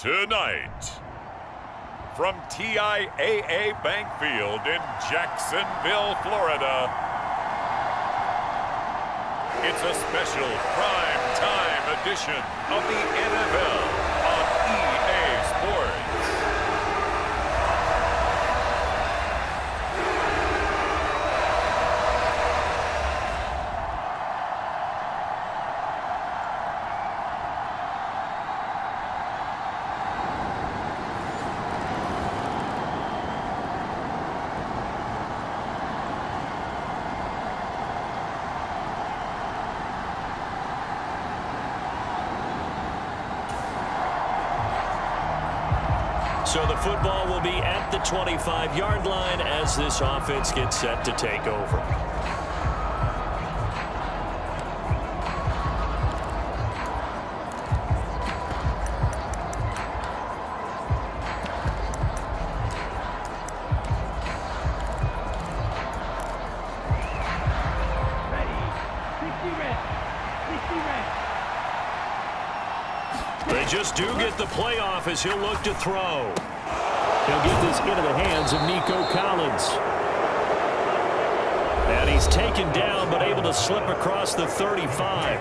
Tonight, from TIAA Bank Field in Jacksonville, Florida, it's a special prime time edition of the NFL on EA Sports. So the football will be at the 25-yard line as this offense gets set to take over. They just do get the playoff as he'll look to throw. He'll get this into the hands of Nico Collins. And he's taken down but able to slip across the 35.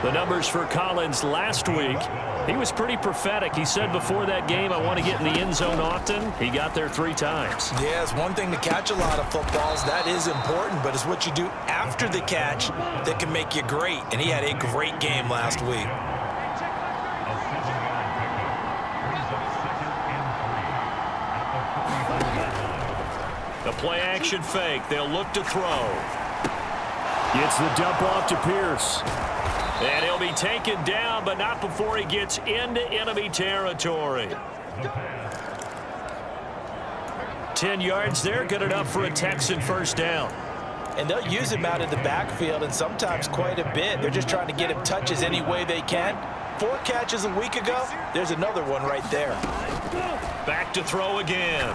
The numbers for Collins last week, he was pretty prophetic. He said before that game, I want to get in the end zone often. He got there 3 times. Yeah, it's one thing to catch a lot of footballs. That is important, but it's what you do after the catch that can make you great. And he had a great game last week. The play-action fake. They'll look to throw. Gets the dump off to Pierce. And he'll be taken down, but not before he gets into enemy territory. 10 yards there, good enough for a Texan first down. And they'll use him out of the backfield, and sometimes quite a bit. They're just trying to get him touches any way they can. 4 catches a week ago, there's another one right there. Back to throw again.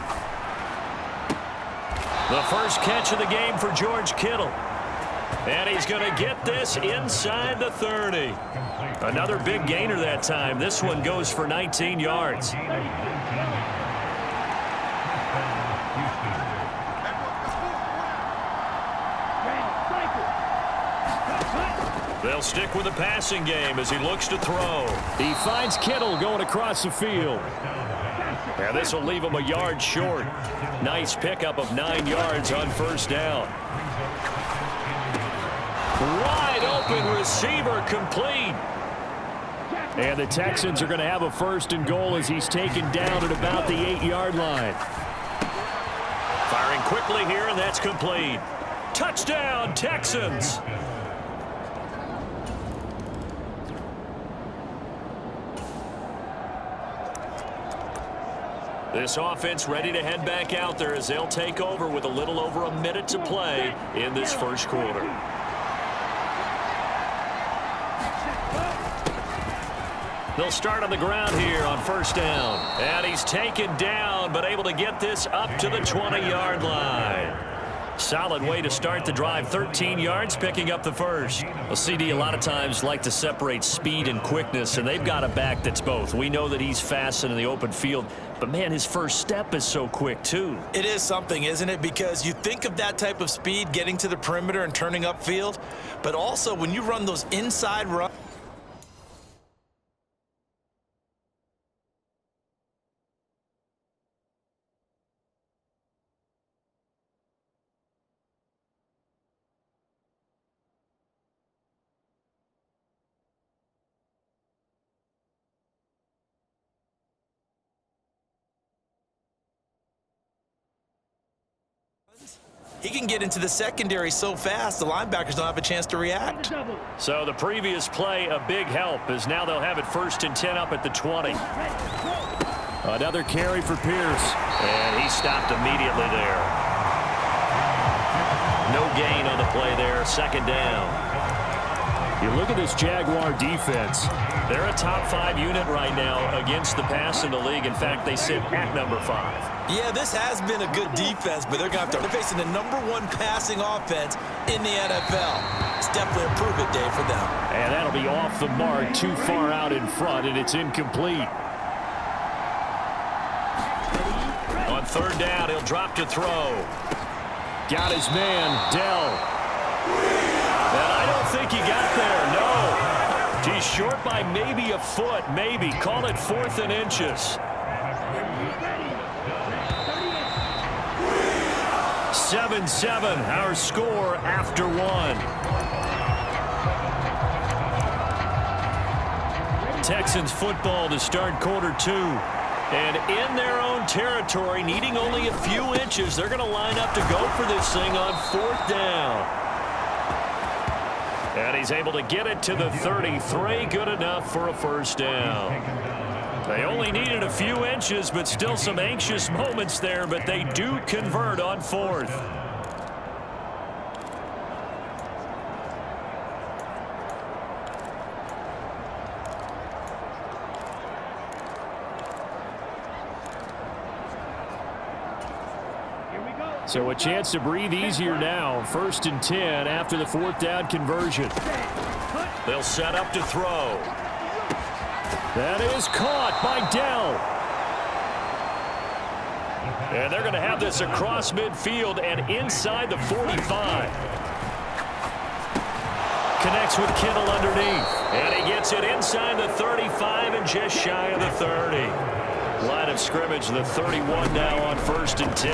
The first catch of the game for George Kittle. And he's going to get this inside the 30. Another big gainer that time. This one goes for 19 yards. They'll stick with the passing game as he looks to throw. He finds Kittle going across the field. And this will leave him a yard short. Nice pickup of 9 yards on first down. Wide open receiver complete. And the Texans are going to have a first and goal as he's taken down at about the 8-yard line. Firing quickly here, and that's complete. Touchdown, Texans. This offense ready to head back out there as they'll take over with a little over a minute to play in this first quarter. They'll start on the ground here on first down. And he's taken down, but able to get this up to the 20-yard line. Solid way to start the drive. 13 yards, picking up the first. Well, CD, a lot of times like to separate speed and quickness, and they've got a back that's both. We know that he's fast in the open field, but, man, his first step is so quick, too. It is something, isn't it? Because you think of that type of speed getting to the perimeter and turning upfield, but also when you run those inside runs, he can get into the secondary so fast, the linebackers don't have a chance to react. So the previous play, a big help, as now they'll have it 1st and 10 up at the 20. Another carry for Pierce. And he stopped immediately there. No gain on the play there, 2nd down. You look at this Jaguar defense. They're a top 5 unit right now against the pass in the league. In fact, they sit at number 5. Yeah, this has been a good defense, but they're they're facing the #1 passing offense in the NFL. It's definitely a prove-it day for them. And that'll be off the mark, too far out in front, and it's incomplete. On third down, he'll drop to throw. Got his man, Dell. And I don't think he got there, no. He's short by maybe a foot, maybe. Call it 4th and inches. 7-7, our score after 1. Texans football to start quarter 2. And in their own territory, needing only a few inches, they're going to line up to go for this thing on 4th down. And he's able to get it to the 33, good enough for a first down. They only needed a few inches, but still some anxious moments there, but they do convert on 4th. So a chance to breathe easier now. 1st and 10 after the 4th down conversion. They'll set up to throw. That is caught by Dell. And they're going to have this across midfield and inside the 45. Connects with Kittle underneath. And he gets it inside the 35 and just shy of the 30. Line of scrimmage, the 31 now on 1st and 10.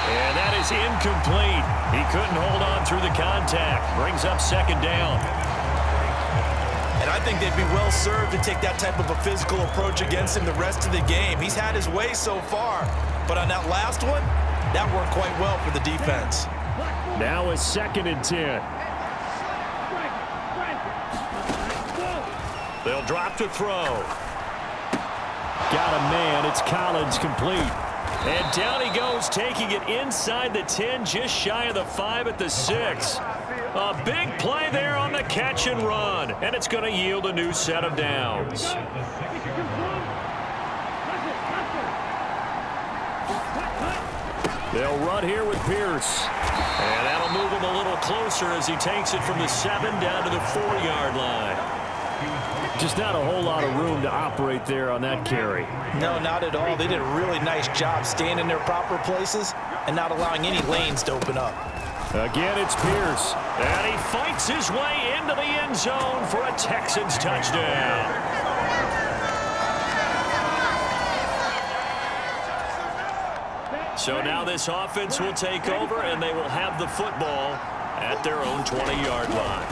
And that is incomplete. He couldn't hold on through the contact. Brings up 2nd down. And I think they'd be well served to take that type of a physical approach against him the rest of the game. He's had his way so far, but on that last one, that worked quite well for the defense. Now a 2nd and 10. They'll drop to throw. Got a man. It's Collins, complete. And down he goes, taking it inside the 10, just shy of the 5 at the 6. A big play there on the catch and run, and it's going to yield a new set of downs. They'll run here with Pierce. And that'll move him a little closer as he takes it from the 7 down to the 4-yard line. Just not a whole lot of room to operate there on that carry. No, not at all. They did a really nice job staying in their proper places and not allowing any lanes to open up. Again, it's Pierce. And he fights his way into the end zone for a Texans touchdown. So now this offense will take over, and they will have the football at their own 20-yard line.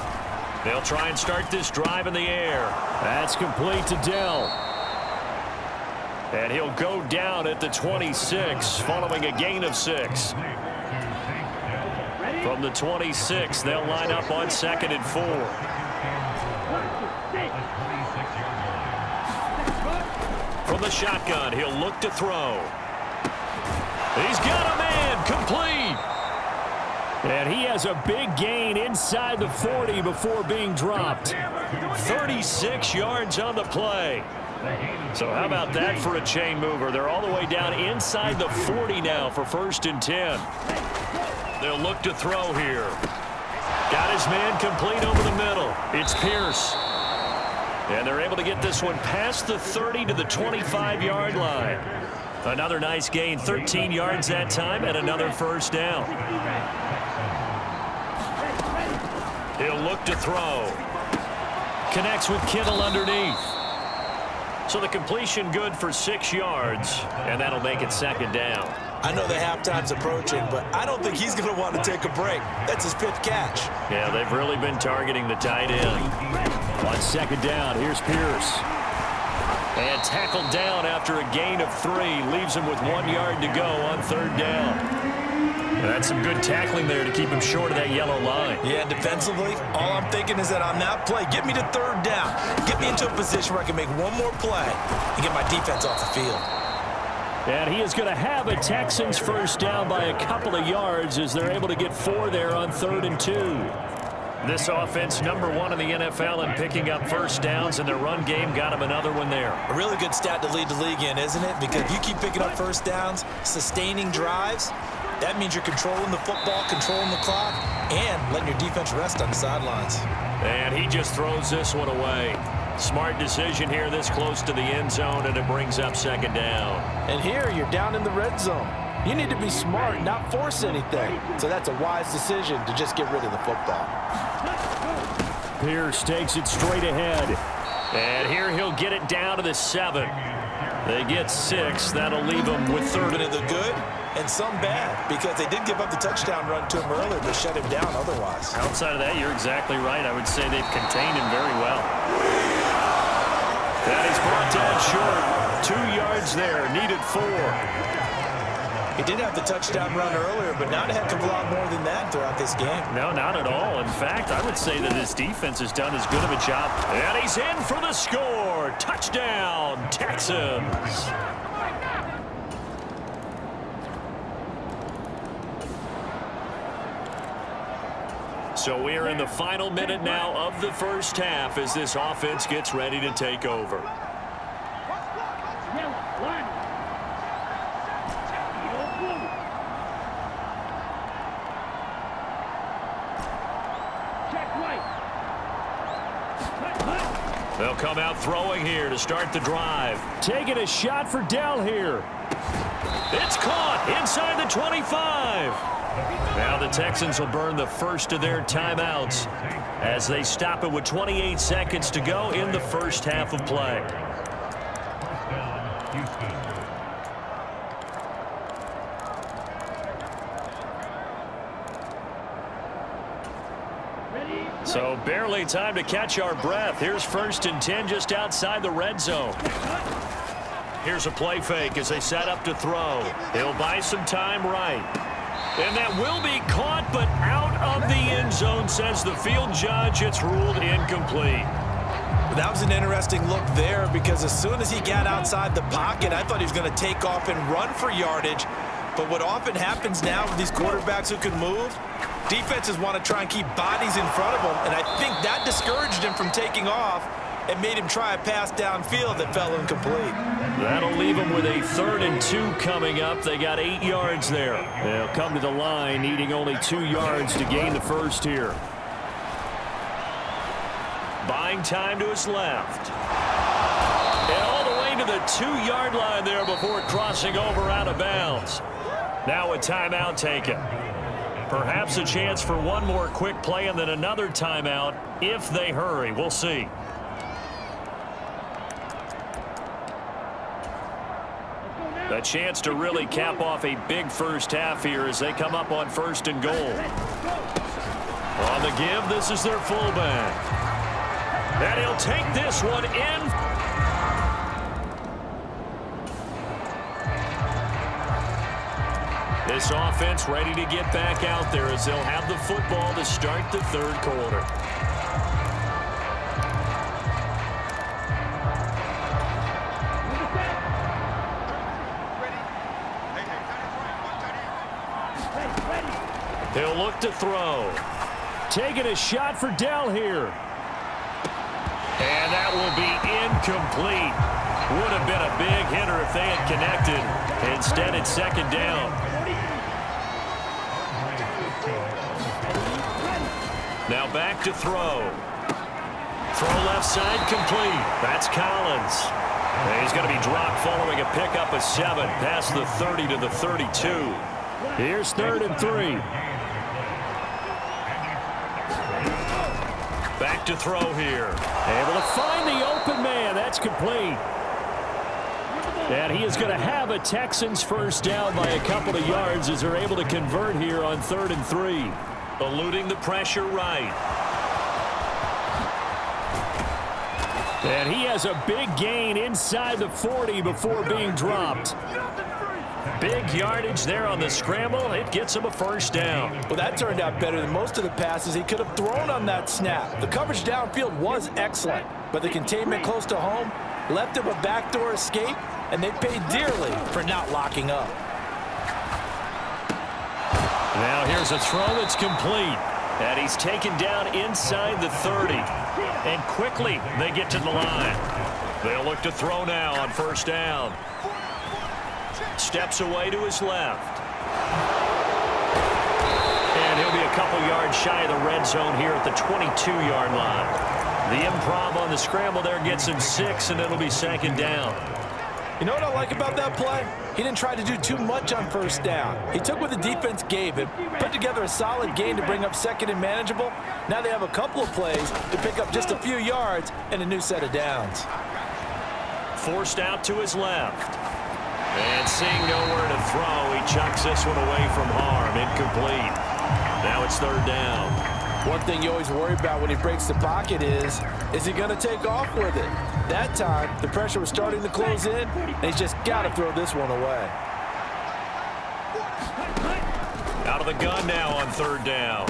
They'll try and start this drive in the air. That's complete to Dell. And he'll go down at the 26 following a gain of 6. From the 26, they'll line up on 2nd and 4. From the shotgun, he'll look to throw. He's got a man, complete. And he has a big gain inside the 40 before being dropped. 36 yards on the play. So how about that for a chain mover? They're all the way down inside the 40 now for 1st and 10. They'll look to throw here. Got his man complete over the middle. It's Pierce. And they're able to get this one past the 30 to the 25-yard line. Another nice gain, 13 yards that time, and another first down. He'll look to throw. Connects with Kittle underneath. So the completion good for 6 yards, and that'll make it 2nd down. I know the halftime's approaching, but I don't think he's going to want to take a break. That's his 5th catch. Yeah, they've really been targeting the tight end. On 2nd down, here's Pierce. And tackled down after a gain of 3. Leaves him with 1 yard to go on 3rd down. And that's some good tackling there to keep him short of that yellow line. Yeah, and defensively, all I'm thinking is that on that play, get me to 3rd down. Get me into a position where I can make one more play and get my defense off the field. And he is going to have a Texans first down by a couple of yards as they're able to get 4 there on 3rd and 2. This offense, number 1 in the NFL in picking up first downs, and their run game got them another one there. A really good stat to lead the league in, isn't it? Because if you keep picking up first downs, sustaining drives, that means you're controlling the football, controlling the clock, and letting your defense rest on the sidelines. And he just throws this one away. Smart decision here this close to the end zone, and it brings up second down. And here you're down in the red zone. You need to be smart, not force anything. So that's a wise decision to just get rid of the football. Pierce takes it straight ahead. And here he'll get it down to the 7. They get 6. That'll leave them with 3rd. Of the good and some bad, because they did give up the touchdown run to him earlier, but shut him down otherwise. Outside of that, you're exactly right. I would say they've contained him very well. That is brought down short. 2 yards there, needed 4. He did have the touchdown run earlier, but not a heck of a lot more than that throughout this game. No, not at all. In fact, I would say that his defense has done as good of a job. And he's in for the score. Touchdown, Texans. So we are in the final minute now of the first half as this offense gets ready to take over. They'll come out throwing here to start the drive. Taking a shot for Dell here. It's caught inside the 25. Now the Texans will burn the first of their timeouts as they stop it with 28 seconds to go in the first half of play. So barely time to catch our breath. Here's 1st and 10 just outside the red zone. Here's a play fake as they set up to throw. He'll buy some time right. And that will be caught, but out of the end zone, says the field judge. It's ruled incomplete. That was an interesting look there, because as soon as he got outside the pocket, I thought he was going to take off and run for yardage. But what often happens now with these quarterbacks who can move, defenses want to try and keep bodies in front of them, and I think that discouraged him from taking off and made him try a pass downfield that fell incomplete. That'll leave them with a 3rd and 2 coming up. They got 8 yards there. They'll come to the line, needing only 2 yards to gain the first here. Buying time to his left. And all the way to the 2-yard line there before crossing over out of bounds. Now a timeout taken. Perhaps a chance for one more quick play and then another timeout if they hurry. We'll see. A chance to really cap off a big first half here as they come up on 1st and goal. On the give, this is their fullback. And he'll take this one in. This offense ready to get back out there as they'll have the football to start the 3rd quarter. He'll look to throw. Taking a shot for Dell here. And that will be incomplete. Would have been a big hitter if they had connected. Instead, it's 2nd down. Now back to throw. Throw left side complete. That's Collins. And he's going to be dropped following a pickup of 7 past the 30 to the 32. Here's 3rd and 3. Back to throw here. Able to find the open man. That's complete. And he is going to have a Texans first down by a couple of yards as they're able to convert here on 3rd and 3. Eluding the pressure right. And he has a big gain inside the 40 before being dropped. Big yardage there on the scramble. It gets him a first down. Well, that turned out better than most of the passes he could have thrown on that snap. The coverage downfield was excellent, but the containment close to home left him a backdoor escape, and they paid dearly for not locking up. Now here's a throw that's complete. And he's taken down inside the 30. And quickly they get to the line. They'll look to throw now on first down. Steps away to his left. And he'll be a couple yards shy of the red zone here at the 22-yard line. The improv on the scramble there gets him 6, and it'll be second down. You know what I like about that play? He didn't try to do too much on first down. He took what the defense gave him, put together a solid gain to bring up second and manageable. Now they have a couple of plays to pick up just a few yards and a new set of downs. Forced out to his left. And seeing nowhere to throw, he chucks this one away from harm. Incomplete. Now it's third down. One thing you always worry about when he breaks the pocket is he going to take off with it? That time, the pressure was starting to close in, and he's just got to throw this one away. Out of the gun now on third down.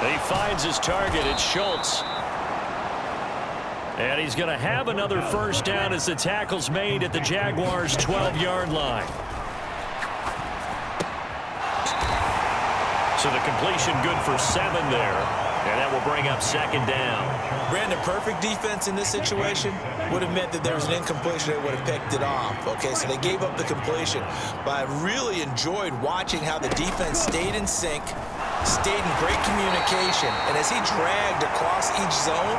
He finds his target. It's Schultz. And he's going to have another first down as the tackle's made at the Jaguars' 12-yard line. So the completion good for 7 there. And that will bring up second down. Brandon, perfect defense in this situation would have meant that there was an incompletion. They would have picked it off. Okay, so they gave up the completion. But I really enjoyed watching how the defense stayed in sync, stayed in great communication. And as he dragged across each zone,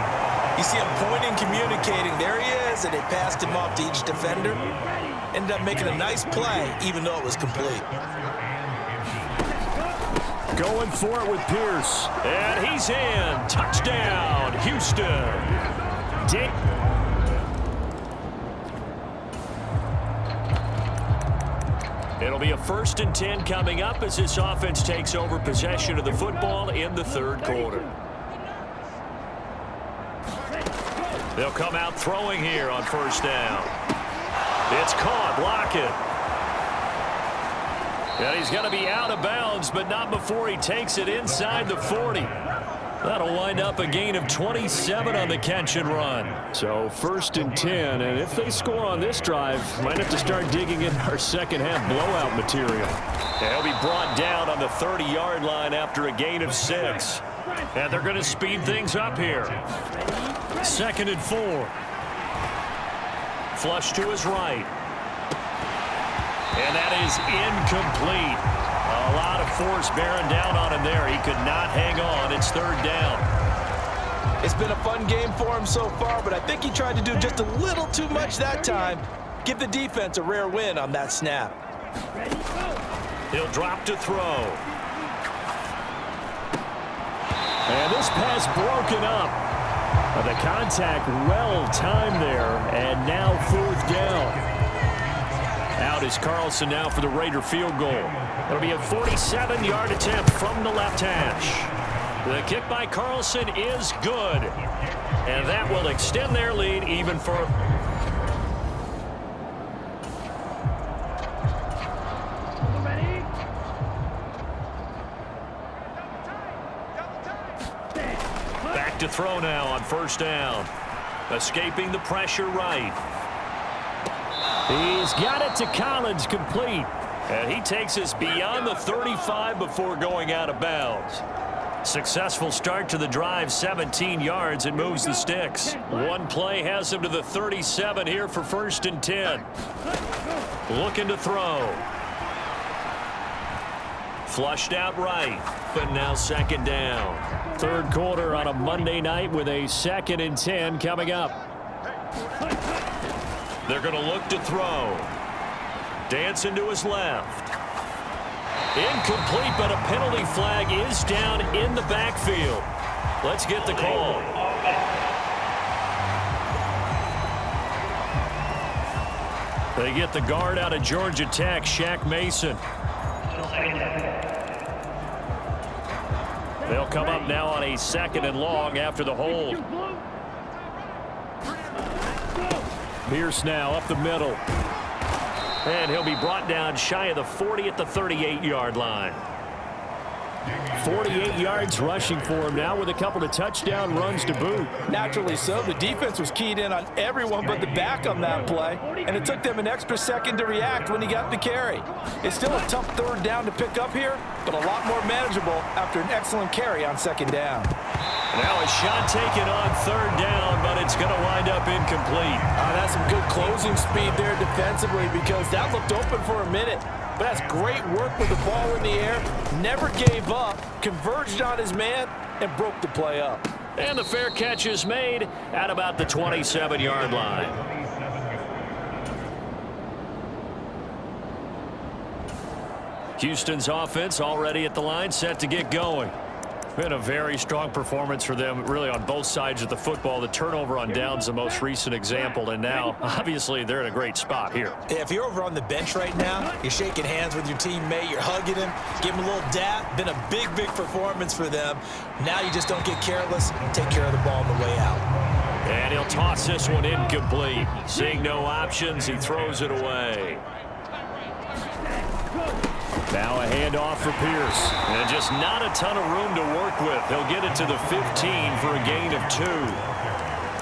you see him pointing, communicating. There he is, and they passed him off to each defender. Ended up making a nice play, even though it was complete. Going for it with Pierce. And he's in. Touchdown, Houston. It'll be a 1st and 10 coming up as this offense takes over possession of the football in the third quarter. They'll come out throwing here on first down. It's caught. Lockett. And he's going to be out of bounds, but not before he takes it inside the 40. That'll wind up a gain of 27 on the catch and run. So 1st and 10, and if they score on this drive, might have to start digging in our second half blowout material. And he'll be brought down on the 30-yard line after a gain of 6. And they're going to speed things up here. 2nd and 4. Flush to his right. And that is incomplete. A lot of force bearing down on him there. He could not hang on. It's third down. It's been a fun game for him so far, but I think he tried to do just a little too much that time. Give the defense a rare win on that snap. He'll drop to throw. And this pass broken up. The contact well timed there, and now 4th down. Out is Carlson now for the Raider field goal. It'll be a 47-yard attempt from the left hash. The kick by Carlson is good. And that will extend their lead even further. Back to throw now on first down. Escaping the pressure right. He's got it to Collins, complete. And he takes us beyond the 35 before going out of bounds. Successful start to the drive, 17 yards, and moves the sticks. One play has him to the 37 here for 1st and 10. Looking to throw. Flushed out right, but now 2nd down. Third quarter on a Monday night with a 2nd and 10 coming up. They're going to look to throw. Dancing to his left. Incomplete, but a penalty flag is down in the backfield. Let's get the call. They get the guard out of Georgia Tech, Shaq Mason. They'll come up now on a 2nd and long after the hold. Pierce now up the middle. And he'll be brought down shy of the 40 at the 38-yard line. 48 yards rushing for him now with a couple of touchdown runs to boot. Naturally so. The defense was keyed in on everyone but the back on that play, and it took them an extra second to react when he got the carry. It's still a tough third down to pick up here, but a lot more manageable after an excellent carry on second down. Now a shot taken on third down, but it's going to wind up incomplete. That's some good closing speed there defensively, because that looked open for a minute. But that's great work with the ball in the air. Never gave up, converged on his man, and broke the play up. And the fair catch is made at about the 27-yard line. Houston's offense already at the line, set to get going. Been a very strong performance for them, really, on both sides of the football. The turnover on downs, the most recent example, and now, obviously, they're in a great spot here. Yeah, if you're over on the bench right now, you're shaking hands with your teammate, you're hugging him, give him a little dap. Been a big, big performance for them. Now you just don't get careless, take care of the ball on the way out. And he'll toss this one incomplete. Seeing no options, he throws it away. Now a handoff for Pierce. And just not a ton of room to work with. He'll get it to the 15 for a gain of 2.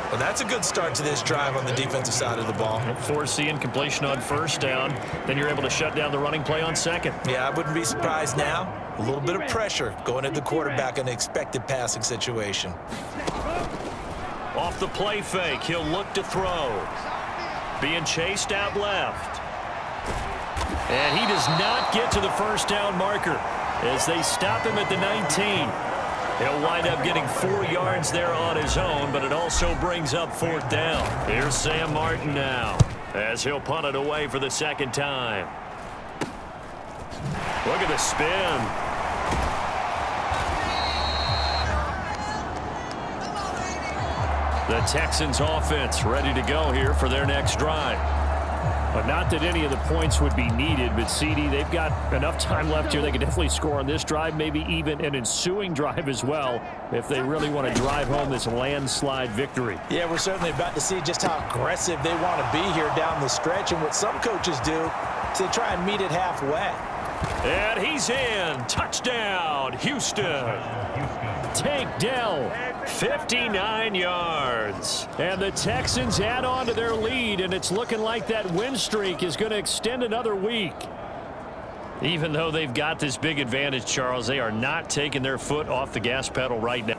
Well, that's a good start to this drive on the defensive side of the ball. Force the incompletion on first down. Then you're able to shut down the running play on second. Yeah, I wouldn't be surprised now. A little bit of pressure going at the quarterback in an expected passing situation. Off the play fake, he'll look to throw. Being chased out left. And he does not get to the first down marker as they stop him at the 19. He'll wind up getting 4 yards there on his own, but it also brings up fourth down. Here's Sam Martin now as he'll punt it away for the second time. Look at the spin. The Texans offense ready to go here for their next drive. But not that any of the points would be needed, but CD, they've got enough time left here. They can definitely score on this drive, maybe even an ensuing drive as well, if they really want to drive home this landslide victory. Yeah, we're certainly about to see just how aggressive they want to be here down the stretch. And what some coaches do is they try and meet it halfway. And he's in. Touchdown, Houston. Tank Dell. 59 yards. And the Texans add on to their lead, and it's looking like that win streak is going to extend another week. Even though they've got this big advantage, Charles, they are not taking their foot off the gas pedal right now.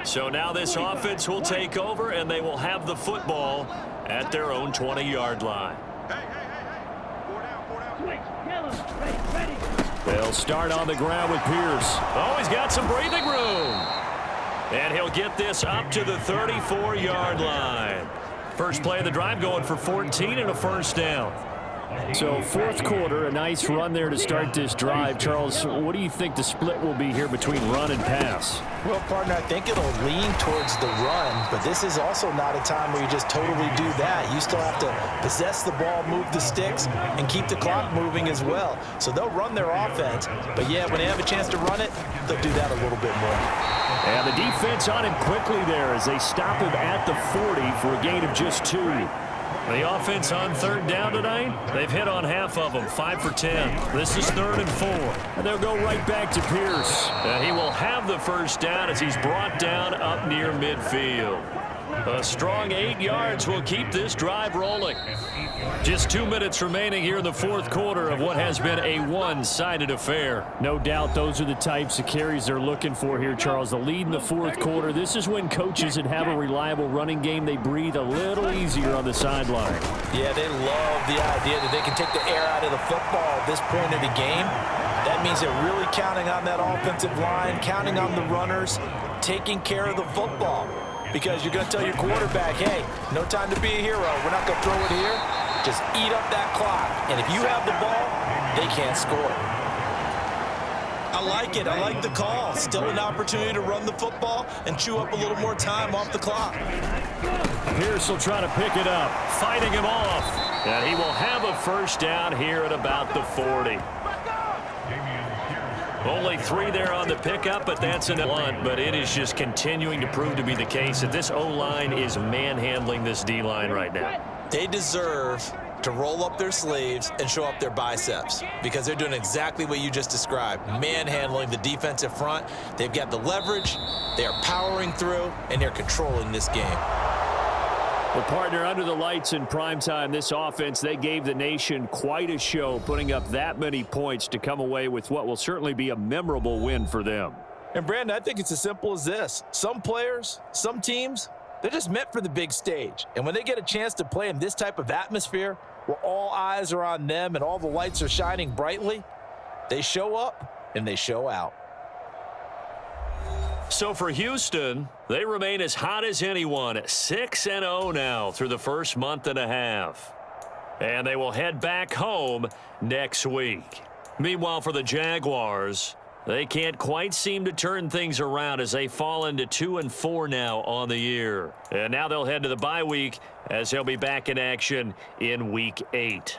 So now this offense will take over, and they will have the football at their own 20-yard line. They'll start on the ground with Pierce. Oh, he's got some breathing room. And he'll get this up to the 34-yard line. First play of the drive going for 14 and a first down. So fourth quarter, a nice run there to start this drive. Charles, what do you think the split will be here between run and pass? Well, partner, I think it'll lean towards the run, but this is also not a time where you just totally do that. You still have to possess the ball, move the sticks, and keep the clock moving as well. So they'll run their offense, but yeah, when they have a chance to run it, they'll do that a little bit more. And the defense on him quickly there as they stop him at the 40 for a gain of just 2. The offense on third down tonight, they've hit on half of them, 5 for 10. This is 3rd and 4. And they'll go right back to Pierce. And he will have the first down as he's brought down up near midfield. A strong 8 yards will keep this drive rolling. Just 2 minutes remaining here in the fourth quarter of what has been a one-sided affair. No doubt those are the types of carries they're looking for here, Charles. The lead in the fourth quarter. This is when coaches that have a reliable running game, they breathe a little easier on the sideline. Yeah, they love the idea that they can take the air out of the football at this point of the game. That means they're really counting on that offensive line, counting on the runners, taking care of the football. Because you're going to tell your quarterback, hey, no time to be a hero. We're not going to throw it here. Just eat up that clock. And if you have the ball, they can't score. I like it. I like the call. Still an opportunity to run the football and chew up a little more time off the clock. Pierce will try to pick it up. Fighting him off. And he will have a first down here at about the 40. Only 3 there on the pickup, but that's an one. But it is just continuing to prove to be the case that this O-line is manhandling this D-line right now. They deserve to roll up their sleeves and show up their biceps because they're doing exactly what you just described, manhandling the defensive front. They've got the leverage, they are powering through, and they're controlling this game. Well, partner, under the lights in primetime, this offense, they gave the nation quite a show, putting up that many points to come away with what will certainly be a memorable win for them. And, Brandon, I think it's as simple as this. Some players, some teams, they're just meant for the big stage. And when they get a chance to play in this type of atmosphere where all eyes are on them and all the lights are shining brightly, they show up and they show out. So for Houston, they remain as hot as anyone, 6-0 now through the first month and a half. And they will head back home next week. Meanwhile, for the Jaguars, they can't quite seem to turn things around as they fall into 2-4 now on the year. And now they'll head to the bye week as they'll be back in action in Week 8.